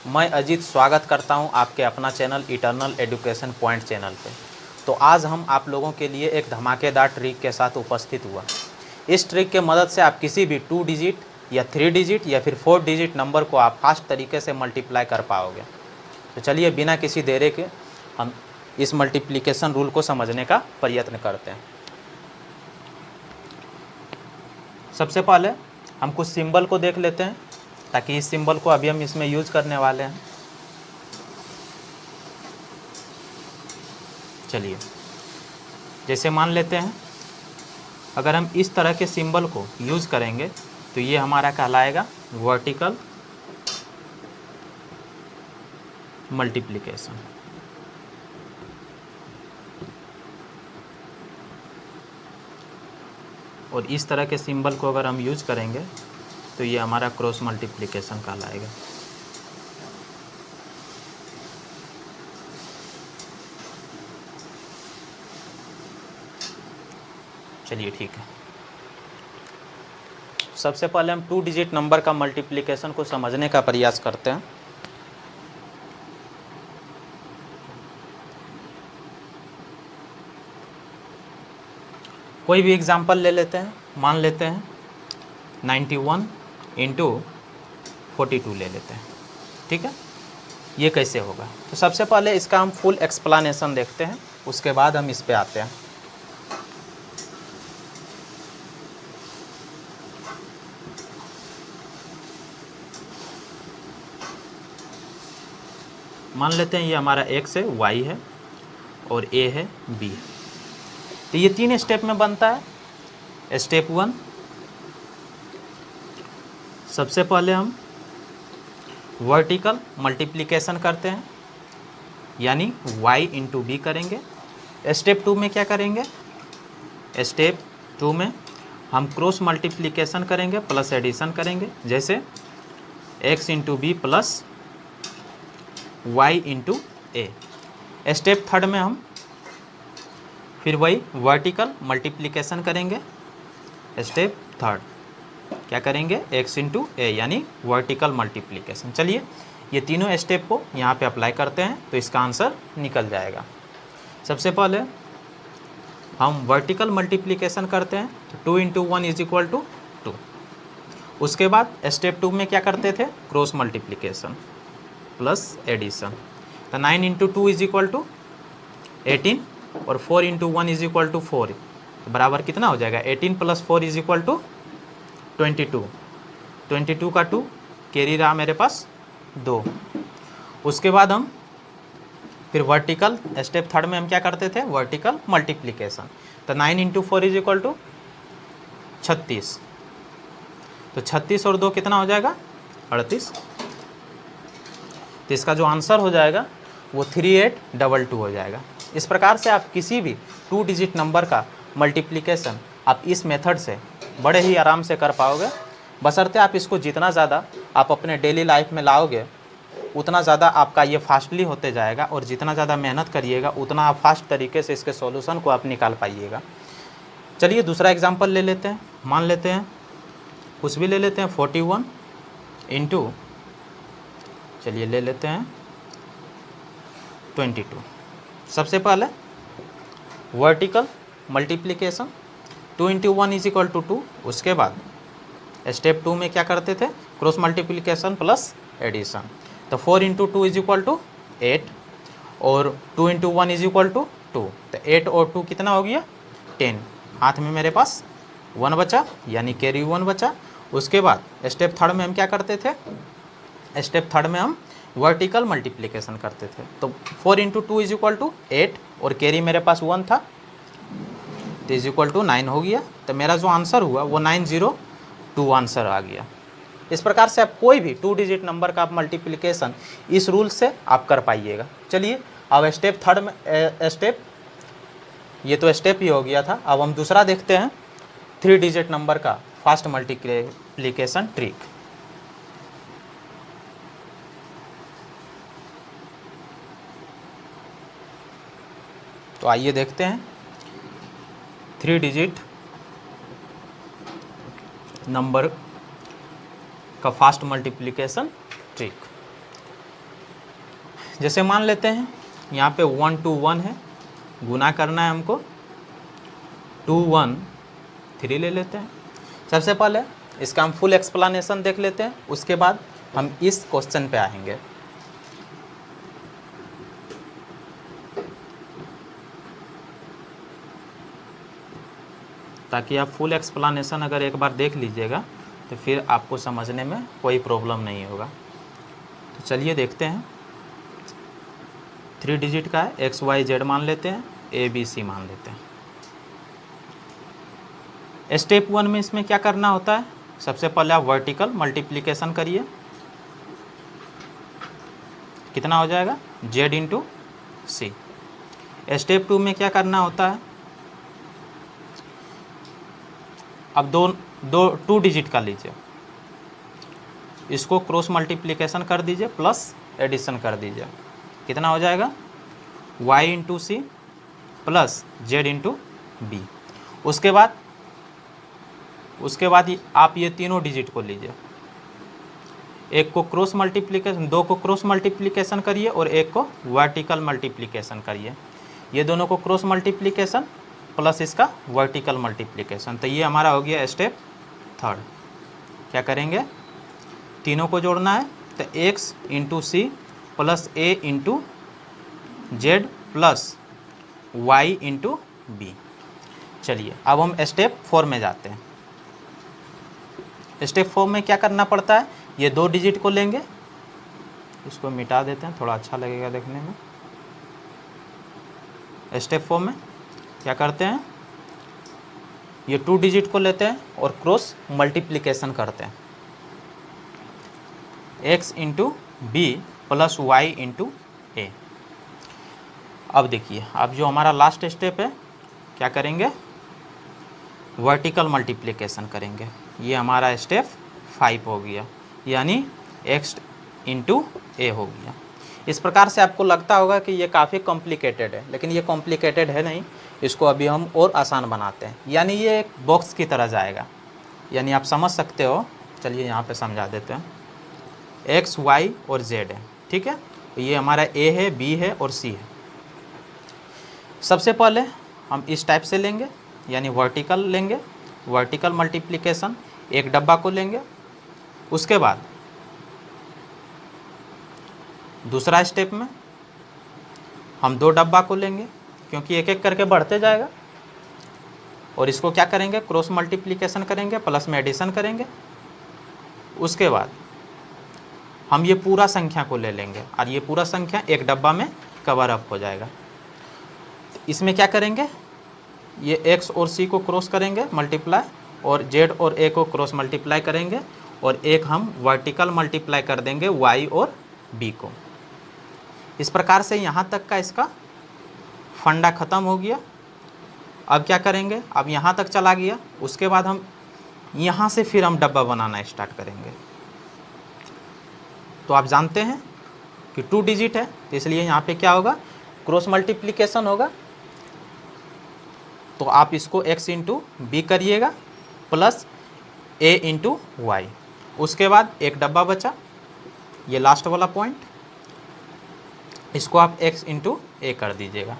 मैं अजीत स्वागत करता हूं आपके अपना channel eternal education point channel पे। तो आज हम आप लोगों के लिए एक धमाकेदार ट्रिक के साथ उपस्थित हुआ। इस ट्रिक के मदद से आप किसी भी 2 डिजिट या 3 डिजिट या फिर 4 डिजिट नंबर को आप फास्ट तरीके से मल्टीप्लाई कर पाओगे। तो चलिए बिना किसी देरी के हम इस मल्टीप्लिकेशन रूल को समझने का प्रयत्न करते हैं। सबसे पहले हम कुछ सिंबल को देख लेते हैं ताकि इस सिंबल को अभी हम इसमें यूज करने वाले हैं। चलिए जैसे मान लेते हैं अगर हम इस तरह के सिंबल को यूज करेंगे तो ये हमारा कहलाएगा वर्टिकल मल्टीप्लिकेशन। और इस तरह के सिंबल को अगर हम यूज करेंगे तो ये हमारा क्रॉस मल्टीप्लिकेशन कहलाएगा। चलिए ठीक है, सबसे पहले हम 2 डिजिट नंबर का मल्टीप्लिकेशन को समझने का प्रयास करते हैं। कोई भी एग्जांपल ले लेते हैं, मान लेते हैं 91 इंटू 42 ले लेते हैं। ठीक है, ये कैसे होगा? तो सबसे पहले इसका हम फुल एक्सप्लेनेशन देखते हैं, उसके बाद हम इस पे आते हैं। मान लेते हैं ये हमारा x है, y है और a है, b है। तो ये 3 स्टेप में बनता है। स्टेप 1, सबसे पहले हम वर्टिकल मल्टीप्लिकेशन करते हैं यानी y इंटू बी करेंगे। स्टेप 2 में क्या करेंगे? स्टेप 2 में हम क्रॉस मल्टीप्लिकेशन करेंगे प्लस एडिशन करेंगे, जैसे x into B plus y into A. Step 3 में हम फिर वही वर्टिकल मल्टीप्लिकेशन करेंगे। स्टेप 3 क्या करेंगे? x इंटू ए यानी वर्टिकल मल्टीप्लिकेशन। चलिए ये तीनों स्टेप को यहाँ पे अप्लाई करते हैं तो इसका आंसर निकल जाएगा। सबसे पहले हम वर्टिकल मल्टीप्लिकेशन करते हैं तो 2 इंटू 1 इज इक्वल टू 2। उसके बाद स्टेप 2 में क्या करते थे? Cross multiplication plus addition. तो 9 इंटू 2 इज इक्वल टू 18 और 4 इंटू 1 इज इक्वल टू 4, तो बराबर कितना हो जाएगा? 18 प्लस 4 इज इक्वल टू 22। 22 का 2 कैरी रहा मेरे पास 2। उसके बाद हम फिर वर्टिकल स्टेप 3 में हम क्या करते थे? Vertical multiplication. तो 9 इंटू 4 इज इक्वल टू 36। तो 36 और 2 कितना हो जाएगा? 38। तो इसका जो आंसर हो जाएगा वो 3822 हो जाएगा। इस प्रकार से आप किसी भी 2 डिजिट नंबर का मल्टीप्लिकेशन आप इस मेथड से बड़े ही आराम से कर पाओगे, बशर्ते आप इसको जितना ज़्यादा आप अपने डेली लाइफ में लाओगे उतना ज़्यादा आपका ये फास्टली होते जाएगा, और जितना ज़्यादा मेहनत करिएगा उतना आप फास्ट तरीके से इसके सॉल्यूशन को आप निकाल पाइएगा। चलिए दूसरा एग्जांपल ले लेते हैं। मान लेते हैं कुछ भी ले लेते हैं 41 इंटू, चलिए ले लेते हैं 22। सबसे पहले vertical multiplication 2 into 1 is equal to 2। उसके बाद स्टेप 2 में क्या करते थे? Cross multiplication plus addition. तो 4 इंटू 2 इज इक्वल टू 8 और 2 इंटू 1 इज इक्वल टू 2। तो 8 और 2 कितना हो गया? 10। हाथ में मेरे पास 1 बचा यानी कैरी 1 बचा। उसके बाद स्टेप 3 में हम क्या करते थे? स्टेप 3 में हम वर्टिकल मल्टीप्लिकेशन करते थे। तो 4 इंटू 2 इज इक्वल टू 8 और कैरी मेरे पास 1 था, तो इज इक्वल टू 9 हो गया। तो मेरा जो आंसर हुआ वो 902 आंसर आ गया। इस प्रकार से आप कोई भी 2 डिजिट नंबर का मल्टीप्लिकेशन इस रूल से आप कर पाइएगा। चलिए अब स्टेप 3 में ये तो स्टेप ही हो गया था। अब हम दूसरा देखते हैं 3 डिजिट नंबर का फास्ट मल्टीप्लिकेशन ट्रिक। तो आइए देखते हैं 3 डिजिट नंबर का फास्ट मल्टीप्लिकेशन ट्रिक। जैसे मान लेते हैं यहाँ पे 1 2 1 है, गुना करना है हमको, 2 1 3 ले लेते हैं। सबसे पहले इसका हम फुल एक्सप्लेनेशन देख लेते हैं, उसके बाद हम इस क्वेश्चन पे आएंगे। ताकि आप फुल एक्सप्लेनेशन अगर एक बार देख लीजिएगा तो फिर आपको समझने में कोई प्रॉब्लम नहीं होगा। तो चलिए देखते हैं। 3 डिजिट का है, एक्स वाई जेड मान लेते हैं, ए बी सी मान लेते हैं। स्टेप 1 में इसमें क्या करना होता है, सबसे पहले आप वर्टिकल मल्टीप्लिकेशन करिए। कितना हो जाएगा, जेड इंटू सी। स्टेप 2 में क्या करना होता है, अब दो डिजिट का लीजिए, इसको क्रॉस मल्टीप्लिकेशन कर दीजिए प्लस एडिशन कर दीजिए। कितना हो जाएगा, y into C plus Z into B. उसके बाद आप ये तीनों डिजिट को लीजिए, एक को क्रॉस मल्टीप्लिकेशन, दो को क्रॉस मल्टीप्लिकेशन करिए और एक को वर्टिकल मल्टीप्लिकेशन करिए। ये दोनों को क्रॉस मल्टीप्लिकेशन प्लस इसका वर्टिकल मल्टीप्लिकेशन। तो ये हमारा हो गया स्टेप 3। क्या करेंगे, तीनों को जोड़ना है, तो x into C plus A into Z plus Y into B. चलिए अब हम स्टेप 4 में जाते हैं। स्टेप 4 में क्या करना पड़ता है, ये 2 डिजिट को लेंगे, इसको मिटा देते हैं, थोड़ा अच्छा लगेगा देखने में। स्टेप 4 में क्या करते हैं, ये 2 डिजिट को लेते हैं और क्रॉस मल्टीप्लिकेशन करते हैं, x into B plus Y into A. अब देखिए, अब जो हमारा लास्ट स्टेप है, क्या करेंगे, वर्टिकल मल्टीप्लिकेशन करेंगे। ये हमारा स्टेप 5 हो गया, यानी x इंटू ए हो गया। इस प्रकार से आपको लगता होगा कि ये काफ़ी कॉम्प्लिकेटेड है, लेकिन ये कॉम्प्लिकेटेड है नहीं, इसको अभी हम और आसान बनाते हैं। यानी ये एक बॉक्स की तरह जाएगा, यानी आप समझ सकते हो। चलिए यहाँ पे समझा देते हैं। एक्स वाई और जेड है, ठीक है, तो ये हमारा ए है, बी है और सी है। सबसे पहले हम इस टाइप से लेंगे, यानी वर्टिकल लेंगे, वर्टिकल मल्टीप्लिकेशन, एक डब्बा को लेंगे। उसके बाद दूसरा स्टेप में हम 2 डब्बा को लेंगे, क्योंकि एक एक करके बढ़ते जाएगा, और इसको क्या करेंगे, क्रॉस मल्टीप्लिकेशन करेंगे, प्लस में एडिशन करेंगे। उसके बाद हम ये पूरा संख्या को ले लेंगे, और ये पूरा संख्या एक डब्बा में कवर अप हो जाएगा। इसमें क्या करेंगे, ये x और c को क्रॉस करेंगे मल्टीप्लाई, और z और a को क्रॉस मल्टीप्लाई करेंगे, और एक हम वर्टिकल मल्टीप्लाई कर देंगे y और b को। इस प्रकार से यहाँ तक का इसका फंडा ख़त्म हो गया। अब क्या करेंगे, अब यहाँ तक चला गया, उसके बाद हम यहाँ से फिर हम डब्बा बनाना स्टार्ट करेंगे। तो आप जानते हैं कि 2 डिजिट है, तो इसलिए यहाँ पे क्या होगा, क्रॉस मल्टीप्लिकेशन होगा। तो आप इसको x इंटू बी करिएगा प्लस a इंटू वाई। उसके बाद एक डब्बा बचा, ये लास्ट वाला पॉइंट, इसको आप x इंटू ए कर दीजिएगा।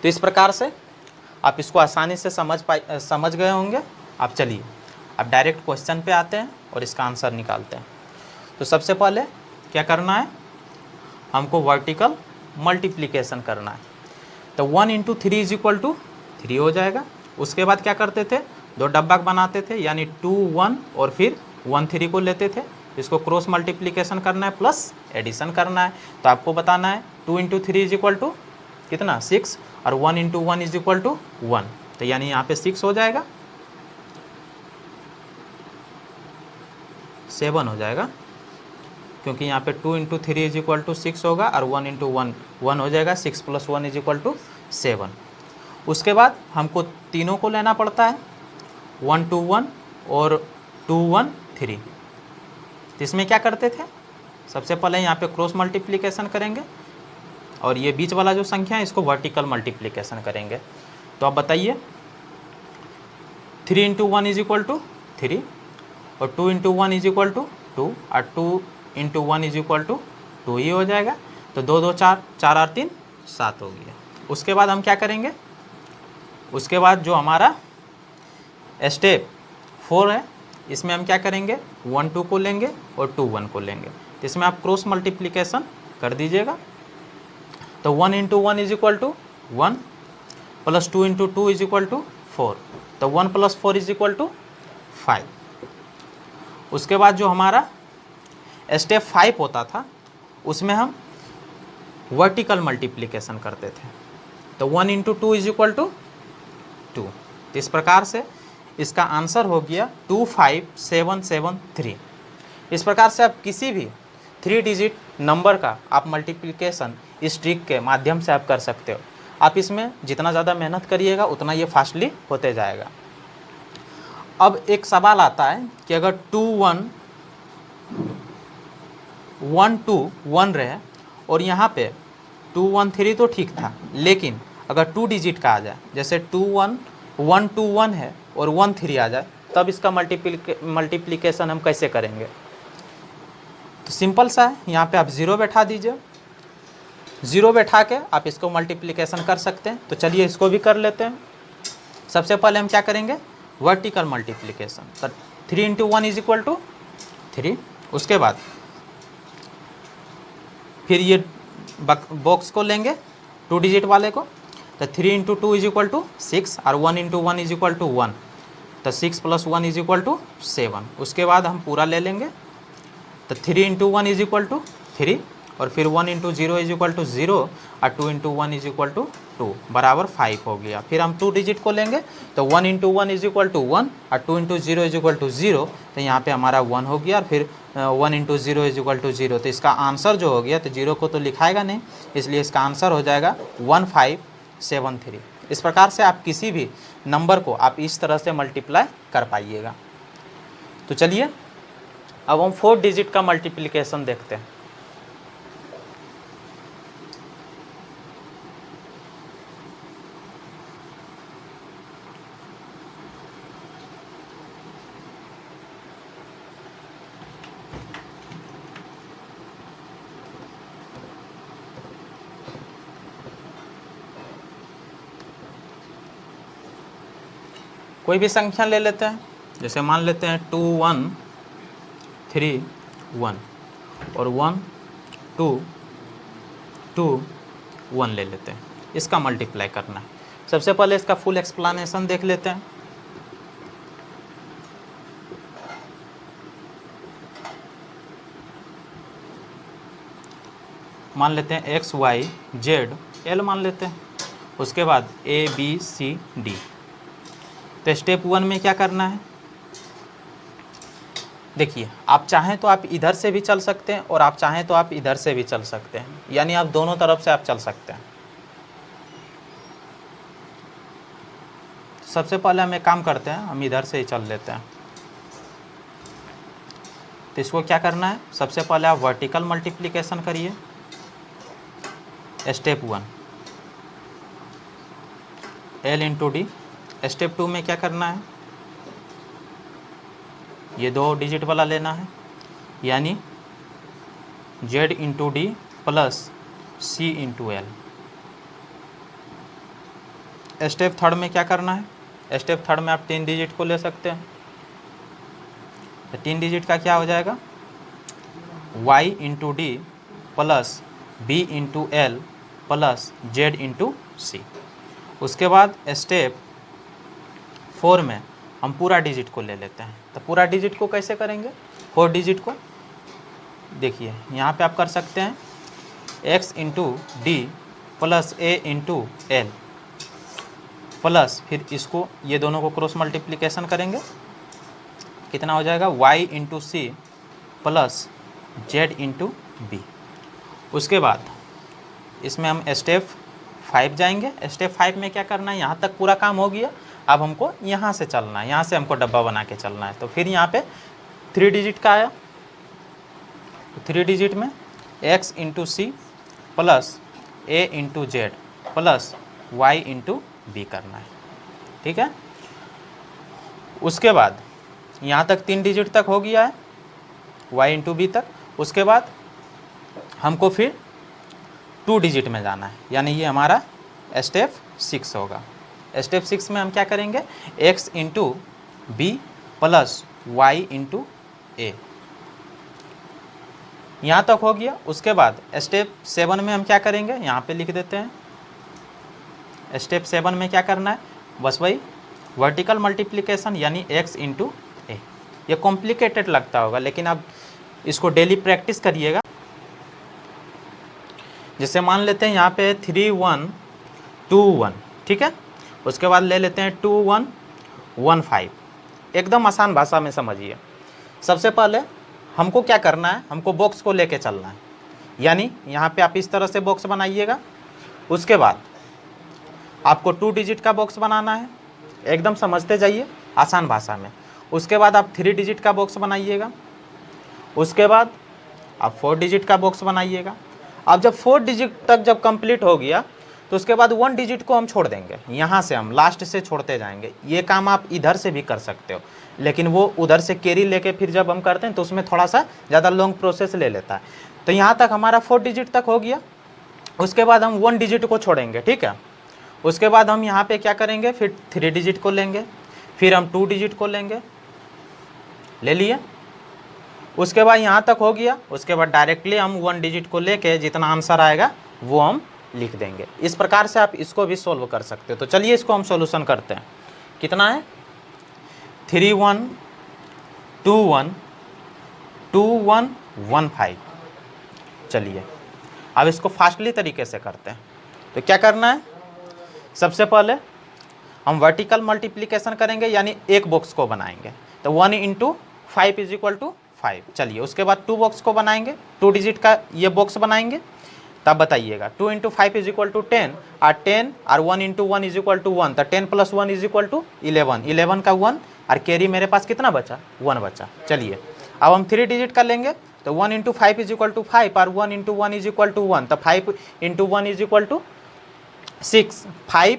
तो इस प्रकार से आप इसको आसानी से समझ गए होंगे। आप चलिए अब डायरेक्ट क्वेश्चन पे आते हैं और इसका आंसर निकालते हैं। तो सबसे पहले क्या करना है, हमको वर्टिकल मल्टीप्लिकेशन करना है। तो 1 इंटू 3 इज इक्वल टू 3 हो जाएगा। उसके बाद क्या करते थे, 2 डब्बा बनाते थे, यानी 2 1 और फिर 1 3 को लेते थे। इसको क्रॉस मल्टीप्लिकेशन करना है प्लस एडिशन करना है। तो आपको बताना है 2 इंटू 3 इज इक्वल टू कितना, 6, और 1 इंटू 1 इज इक्वल टू 1। तो यानी यहाँ पे 6 हो जाएगा, 7 हो जाएगा, क्योंकि यहाँ पे 2 इंटू 3 इज इक्वल टू 6 होगा, और 1 इंटू 1 1 हो जाएगा। 6 प्लस 1 इज इक्वल टू 7। उसके बाद हमको तीनों को लेना पड़ता है, 1 2 1 और 2 1 3। तो इसमें क्या करते थे, सबसे पहले यहाँ पे क्रॉस मल्टीप्लिकेशन करेंगे, और ये बीच वाला जो संख्या है इसको वर्टिकल मल्टीप्लिकेशन करेंगे। तो आप बताइए, 3 इंटू 1 इज इक्वल टू 3, और 2 इंटू 1 इज इक्वल टू 2, और 2 इंटू 1 इज इक्वल टू 2 ही हो जाएगा। तो 2 2 4, 4 और 3 7 हो गया। उसके बाद हम क्या करेंगे, उसके बाद जो हमारा स्टेप 4 है इसमें हम क्या करेंगे, 1 2 को लेंगे और 2 1 को लेंगे। तो इसमें आप क्रॉस मल्टीप्लिकेशन कर दीजिएगा। तो 1 into 1 is equal to 1 plus 2 into 2 is equal to 4। तो 1 प्लस 4 इज इक्वल टू 5। उसके बाद जो हमारा स्टेप 5 होता था उसमें हम वर्टिकल मल्टीप्लिकेशन करते थे। तो 1 इंटू 2 इज इक्वल टू 2। तो इस प्रकार से इसका आंसर हो गया 25773। इस प्रकार से आप किसी भी 3 डिजिट नंबर का आप मल्टीप्लिकेशन इस ट्रिक के माध्यम से आप कर सकते हो। आप इसमें जितना ज़्यादा मेहनत करिएगा उतना ये फास्टली होते जाएगा। अब एक सवाल आता है कि अगर 2 1 1 2 1 रहे और यहाँ पे 2 1 3 तो ठीक था, लेकिन अगर 2 डिजिट का आ जाए, जैसे 2 1 1 2 1 है और 1 3 आ जाए, तब इसका मल्टीप्लिकेशन हम कैसे करेंगे। तो सिंपल सा है, यहाँ पे आप 0 बैठा दीजिए। 0 बैठा के आप इसको मल्टीप्लिकेशन कर सकते हैं। तो चलिए इसको भी कर लेते हैं। सबसे पहले हम क्या करेंगे, वर्टिकल मल्टीप्लिकेशन। तो 3 इंटू 1 इज इक्वल टू 3। उसके बाद फिर ये बॉक्स को लेंगे 2 डिजिट वाले को। तो 3 इंटू 2 इज इक्वल टू 6 और 1 इंटू 1 इज इक्वल टू 1। तो 6 प्लस 1 इज इक्वल टू 7। उसके बाद हम पूरा ले लेंगे। तो 3 इंटू 1 इज इक्वल टू 3 और फिर 1 इंटू 0 इज इक्वल टू 0 और 2 इंटू 1 इज इक्वल टू 2 बराबर 5 हो गया। फिर हम 2 डिजिट को लेंगे। तो 1 इंटू 1 इज इक्वल टू 1 और 2 इंटू 0 इज इक्वल टू 0। तो यहाँ पे हमारा 1 हो गया और फिर 1 इंटू 0 इज इक्वल टू 0। तो इसका आंसर जो हो गया, तो 0 को तो लिखाएगा नहीं, इसलिए इसका आंसर हो जाएगा 1573। इस प्रकार से आप किसी भी नंबर को आप इस तरह से मल्टीप्लाई कर पाइएगा। तो चलिए अब हम 4 डिजिट का मल्टीप्लिकेशन देखते हैं। कोई भी संख्या ले लेते हैं, जैसे मान लेते हैं 2 1 3 1 और 1 2 2 1 ले लेते हैं। इसका मल्टीप्लाई करना है। सबसे पहले इसका फुल एक्सप्लेनेशन देख लेते हैं। मान लेते हैं x y z l मान लेते हैं। उसके बाद a b c d। तो स्टेप 1 में क्या करना है, देखिए आप चाहें तो आप इधर से भी चल सकते हैं और आप चाहें तो आप इधर से भी चल सकते हैं, यानी आप दोनों तरफ से आप चल सकते हैं। सबसे पहले हम एक काम करते हैं, हम इधर से ही चल लेते हैं। तो इसको क्या करना है, सबसे पहले आप वर्टिकल मल्टीप्लिकेशन करिए। Step 1 l into D. Step 2 में क्या करना है, ये 2 डिजिट वाला लेना है, यानी z into D plus c into L. Step 3 में क्या करना है, स्टेप 3 में आप 3 डिजिट को ले सकते हैं। तो 3 डिजिट का क्या हो जाएगा, y into D plus b into L plus z into C. उसके बाद स्टेप 4 में हम पूरा डिजिट को ले लेते हैं। तो पूरा डिजिट को कैसे करेंगे, 4 डिजिट को देखिए यहाँ पे आप कर सकते हैं x into D plus a into L plus फिर इसको ये दोनों को क्रॉस मल्टीप्लिकेशन करेंगे, कितना हो जाएगा y into C plus z into B. उसके बाद इसमें हम स्टेप 5 जाएंगे। स्टेप 5 में क्या करना है, यहाँ तक पूरा काम हो गया, अब हमको यहाँ से चलना है, यहाँ से हमको डब्बा बना के चलना है। तो फिर यहाँ पे 3 डिजिट का आया, तो 3 डिजिट में x into C plus a into Z plus y into B करना है, ठीक है। उसके बाद यहाँ तक 3 डिजिट तक हो गया है, y इंटू बी तक। उसके बाद हमको फिर 2 डिजिट में जाना है, यानी ये हमारा स्टेप 6 होगा। स्टेप 6 में हम क्या करेंगे, x into B plus Y into A, यहाँ तक हो गया। उसके बाद स्टेप 7 में हम क्या करेंगे, यहाँ पे लिख देते हैं। स्टेप 7 में क्या करना है, बस वही वर्टिकल मल्टीप्लिकेशन यानी x इंटू ए। ये कॉम्प्लिकेटेड लगता होगा लेकिन आप इसको डेली प्रैक्टिस करिएगा। जैसे मान लेते हैं यहाँ पे 3 1 2 1, ठीक है। उसके बाद ले लेते हैं 2 1 1 5। एकदम आसान भाषा में समझिए। सबसे पहले हमको क्या करना है, हमको बॉक्स को लेके चलना है, यानी यहाँ पे आप इस तरह से बॉक्स बनाइएगा। उसके बाद आपको 2 डिजिट का बॉक्स बनाना है, एकदम समझते जाइए आसान भाषा में। उसके बाद आप 3 डिजिट का बॉक्स बनाइएगा। उसके बाद आप 4 डिजिट का बॉक्स बनाइएगा। अब जब 4 डिजिट तक जब कंप्लीट हो गया तो उसके बाद 1 डिजिट को हम छोड़ देंगे, यहाँ से हम लास्ट से छोड़ते जाएंगे। ये काम आप इधर से भी कर सकते हो, लेकिन वो उधर से कैरी लेके फिर जब हम करते हैं तो उसमें थोड़ा सा ज़्यादा लॉन्ग प्रोसेस ले लेता है। तो यहाँ तक हमारा 4 डिजिट तक हो गया। उसके बाद हम 1 डिजिट को छोड़ेंगे, ठीक है। उसके बाद हम यहाँ पे क्या करेंगे, फिर 3 डिजिट को लेंगे, फिर हम 2 डिजिट को लेंगे, ले लिए। उसके बाद यहाँ तक हो गया। उसके बाद डायरेक्टली हम 1 डिजिट को लेके जितना आंसर आएगा वो हम लिख देंगे। इस प्रकार से आप इसको भी सॉल्व कर सकते हो। तो चलिए इसको हम सॉल्यूशन करते हैं। कितना है, 3 1 2 1 2 1 1 5। चलिए अब इसको फास्टली तरीके से करते हैं। तो क्या करना है, सबसे पहले हम वर्टिकल मल्टीप्लिकेशन करेंगे, यानी एक बॉक्स को बनाएंगे। तो 1 इंटू 5 इज इक्वल टू 5। चलिए उसके बाद 2 बॉक्स को बनाएंगे, 2 डिजिट का ये बॉक्स बनाएंगे। तब बताइएगा 2 इंटू 5 इज इक्वल टू 10 और 10 और 1 इंटू 1 इज इक्वल टू 1। तो 10 प्लस 1 इज इक्वल टू 11। 11 का 1 और कैरी मेरे पास कितना बचा, 1 बचा। चलिए अब हम 3 डिजिट का लेंगे। तो 1 इंटू 5 इज इक्वल टू 5 और 1 इंटू 1 इज इक्वल टू 1। तो 5 into 1 is equal to 6। 5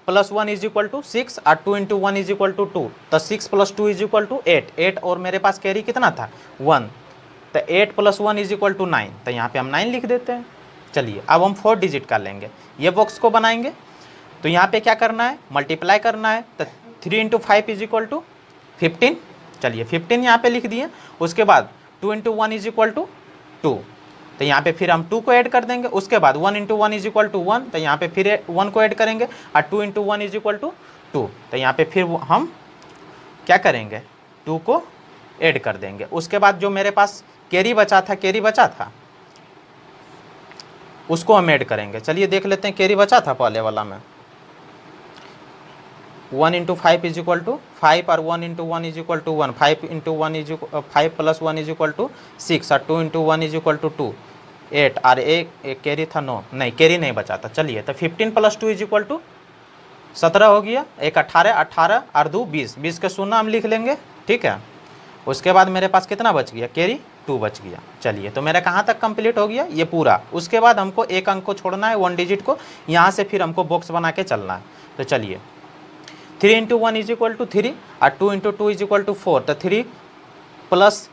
plus 1 is equal to 6 और 2 इंटू 1 इज इक्वल टू 2। तो 6 प्लस 2 इज इक्वल टू 8। 8 और मेरे पास कैरी कितना था, 1। तो 8 प्लस 1 इज इक्वल टू 9। तो यहाँ पे हम 9 लिख देते हैं। चलिए अब हम 4 डिजिट का लेंगे, ये बॉक्स को बनाएंगे। तो यहाँ पे क्या करना है, मल्टीप्लाई करना है। तो 3 इंटू 5 इज इक्वल टू 15। चलिए 15 यहाँ पे लिख दिए। उसके बाद 2 इंटू 1 इज इक्वल टू 2। तो यहाँ पे फिर हम 2 को ऐड कर देंगे। उसके बाद 1 इंटू 1 इज इक्वल टू 1। तो यहाँ पे फिर 1 को ऐड करेंगे और 2 इंटू 1 इज इक्वल टू 2। तो यहाँ पे फिर हम क्या करेंगे, 2 को ऐड कर देंगे। उसके बाद जो मेरे पास कैरी बचा था उसको हम ऐड करेंगे। चलिए देख लेते हैं कैरी बचा था पहले वाला में। 1 इंटू 5 इज इक्वल टू 5 और 1 into 1 is equal to 1। 5 into 1 is 5 plus 1 is equal to 6 और 2 इंटू 1 इज इक्वल टू 2। 8 और एक कैरी था 9, नहीं कैरी नहीं बचा था। चलिए तो 15 प्लस 2 इज इक्वल टू 17 हो गया। एक 18, 18 और 2 20। 20 के शून्य हम लिख लेंगे, ठीक है। उसके बाद मेरे पास कितना बच गया, कैरी 2 बच गया। चलिए तो मेरा कहाँ तक कंप्लीट हो गया, ये पूरा। उसके बाद हमको एक अंक को छोड़ना है, 1 डिजिट को। यहाँ से फिर हमको बॉक्स बना के चलना है। तो चलिए 3 इंटू 1 इज इक्वल टू 3 और 2 इंटू 2 इज इक्वल टू 4। तो 3 प्लस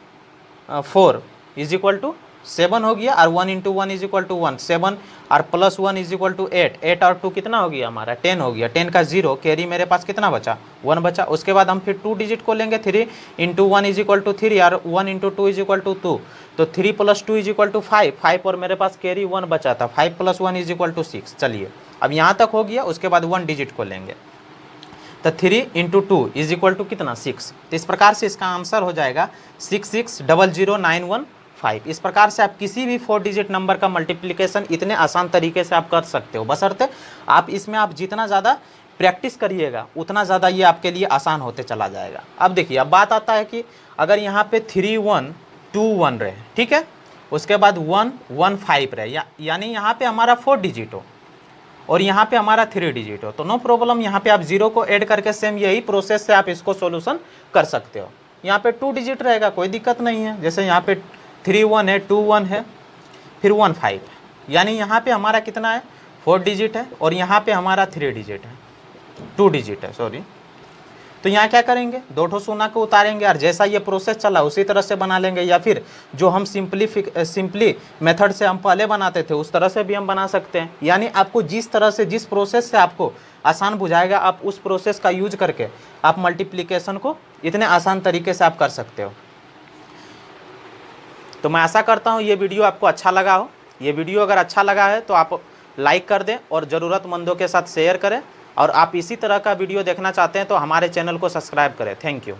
4 इज इक्वल टू 7 हो गया। और 1 इंटू 1 इज इक्वल टू 1। 7 और प्लस 1 इज इक्वल टू 8। 8 और 2 कितना हो गया हमारा, 10 हो गया। 10 का 0, कैरी मेरे पास कितना बचा, 1 बचा। उसके बाद हम फिर 2 डिजिट को लेंगे। 3 इंटू 1 इज इक्वल टू 3 और 1 इंटू 2 इज इक्वल टू 2। तो 3 प्लस 2 इज इक्वल टू 5। 5 और मेरे पास कैरी 1 बचा था। 5 प्लस 1 इज इक्वल टू 6। चलिए अब यहाँ तक हो गया। उसके बाद 1 डिजिट को लेंगे। तो 3 इंटू 2 इज इक्वल टू कितना, 6। तो इस प्रकार से इसका आंसर हो जाएगा 66000915। इस प्रकार से आप किसी भी 4 डिजिट नंबर का मल्टीप्लिकेशन इतने आसान तरीके से आप कर सकते हो, बशर्ते आप इसमें आप जितना ज़्यादा प्रैक्टिस करिएगा उतना ज़्यादा ये आपके लिए आसान होते चला जाएगा। अब देखिए, अब बात आता है कि अगर यहाँ पे 3 1 2 1 रहे, ठीक है, उसके बाद 1 1 5 रहे, यानी यहाँ पे हमारा 4 डिजिट हो और यहाँ पे हमारा 3 डिजिट हो, तो नो प्रॉब्लम। यहाँ पे आप 0 को ऐड करके सेम यही प्रोसेस से आप इसको सॉल्यूशन कर सकते हो। यहाँ पे 2 डिजिट रहेगा, कोई दिक्कत नहीं है। जैसे यहाँ पे 3 1 है, 2 1 है, फिर 1 5, यानी यहाँ पे हमारा कितना है, 4 डिजिट है और यहाँ पे हमारा 3 डिजिट है, 2 डिजिट है, सॉरी तो यहाँ क्या करेंगे, 2 ठो शून्य को उतारेंगे और जैसा ये प्रोसेस चला उसी तरह से बना लेंगे, या फिर जो हम सिंपली मेथड से हम पहले बनाते थे उस तरह से भी हम बना सकते हैं। यानी आपको जिस तरह से, जिस प्रोसेस से आपको आसान बुझाएगा, आप उस प्रोसेस का यूज करके आप मल्टीप्लिकेशन को इतने आसान तरीके से आप कर सकते हो। तो मैं आशा करता हूँ ये वीडियो आपको अच्छा लगा हो। ये वीडियो अगर अच्छा लगा है तो आप लाइक कर दें और ज़रूरतमंदों के साथ शेयर करें, और आप इसी तरह का वीडियो देखना चाहते हैं तो हमारे चैनल को सब्सक्राइब करें। Thank you.